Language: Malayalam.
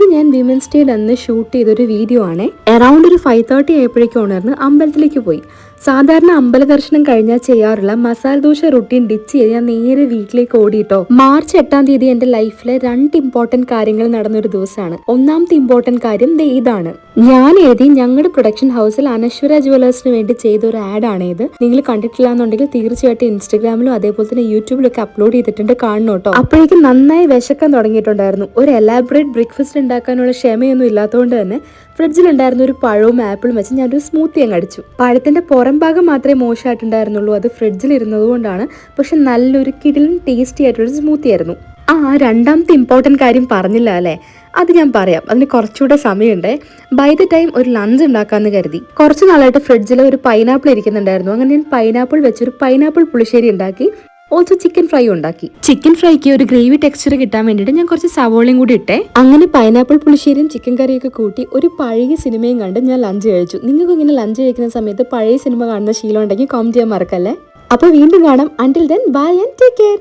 ഇത് ഞാൻ വിമൻസ് ഡേ അന്ന് ഷൂട്ട് ചെയ്തൊരു വീഡിയോ ആണ്. അറൌണ്ട് ഒരു 5:30 ആയപ്പോഴേക്കും ഉണർന്ന് അമ്പലത്തിലേക്ക് പോയി. സാധാരണ അമ്പല ദർശനം കഴിഞ്ഞാൽ ചെയ്യാറുള്ള മസാല ദോശ റുട്ടീൻ ഡിച്ച് ചെയ്ത് ഞാൻ നേരെ വീട്ടിലേക്ക് ഓടിയിട്ടോ. മാർച്ച് 8-ാം തീയതി എന്റെ ലൈഫിലെ 2 ഇമ്പോർട്ടന്റ് കാര്യങ്ങൾ നടന്നൊരു ദിവസമാണ്. ഒന്നാമത്തെ ഇമ്പോർട്ടന്റ് കാര്യം ഇതാണ്. ഞാൻ എഴുതി ഞങ്ങളുടെ പ്രൊഡക്ഷൻ ഹൗസിൽ അനശ്വര ജുവലേഴ്സിന് വേണ്ടി ചെയ്ത ഒരു ആഡ് ആണ് ഇത്. നിങ്ങൾ കണ്ടിട്ടില്ല എന്നുണ്ടെങ്കിൽ തീർച്ചയായിട്ടും ഇൻസ്റ്റഗ്രാമിലും അതേപോലെ തന്നെ യൂട്യൂബിലൊക്കെ അപ്ലോഡ് ചെയ്തിട്ടുണ്ട്, കാണണം കേട്ടോ. അപ്പോഴേക്കും നന്നായി വിശക്കാൻ തുടങ്ങിയിട്ടുണ്ടായിരുന്നു. ഒരു എലാബറേറ്റ് ബ്രേക്ക്ഫാസ്റ്റ് ഉണ്ടാക്കാനുള്ള ക്ഷമയൊന്നും ഇല്ലാത്തതുകൊണ്ട് തന്നെ ഫ്രിഡ്ജിലുണ്ടായിരുന്ന ഒരു പഴവും ആപ്പിളും വെച്ച് ഞാനൊരു സ്മൂത്തി അങ്ങ് അടിച്ചു. പഴത്തിന്റെ പുറം ഭാഗം മാത്രമേ മോശമായിട്ടുണ്ടായിരുന്നുള്ളൂ, അത് ഫ്രിഡ്ജിൽ ഇരുന്നത് കൊണ്ടാണ്. പക്ഷെ നല്ലൊരു കിടിലൻ ടേസ്റ്റി ആയിട്ടുള്ള സ്മൂത്തി ആയിരുന്നു. രണ്ടാമത്തെ ഇമ്പോർട്ടന്റ് കാര്യം പറഞ്ഞില്ല അല്ലേ, അത് ഞാൻ പറയാം. അതിന് കുറച്ചുകൂടെ സമയമുണ്ട്. ബൈ ദ ടൈം ഒരു ലഞ്ച് ഉണ്ടാക്കാമെന്ന് കരുതി. കുറച്ച് നാളായിട്ട് ഫ്രിഡ്ജിൽ ഒരു പൈനാപ്പിൾ ഇരിക്കുന്നുണ്ടായിരുന്നു. അങ്ങനെ ഞാൻ പൈനാപ്പിൾ വെച്ചൊരു പൈനാപ്പിൾ പുളിശ്ശേരി ഉണ്ടാക്കി. ഓൾസോ ചിക്കൻ ഫ്രൈ ഉണ്ടാക്കി. ചിക്കൻ ഫ്രൈക്ക് ഒരു ഗ്രേവി ടെക്സ്ചർ കിട്ടാൻ വേണ്ടിയിട്ട് ഞാൻ കുറച്ച് സവോളയും കൂടി ഇട്ടേ. അങ്ങനെ പൈനാപ്പിൾ പുളിശ്ശേരിയും ചിക്കൻ കറിയൊക്കെ കൂട്ടി ഒരു പഴയ സിനിമയും കണ്ട് ഞാൻ ലഞ്ച് കഴിച്ചു. നിങ്ങൾക്ക് ഇങ്ങനെ ലഞ്ച് കഴിക്കുന്ന സമയത്ത് പഴയ സിനിമ കാണുന്ന ശീലം ഉണ്ടെങ്കിൽ കമന്റ് ചെയ്യാൻ മറക്കല്ലേ. അപ്പോൾ വീണ്ടും കാണാം. Until then bye and take care.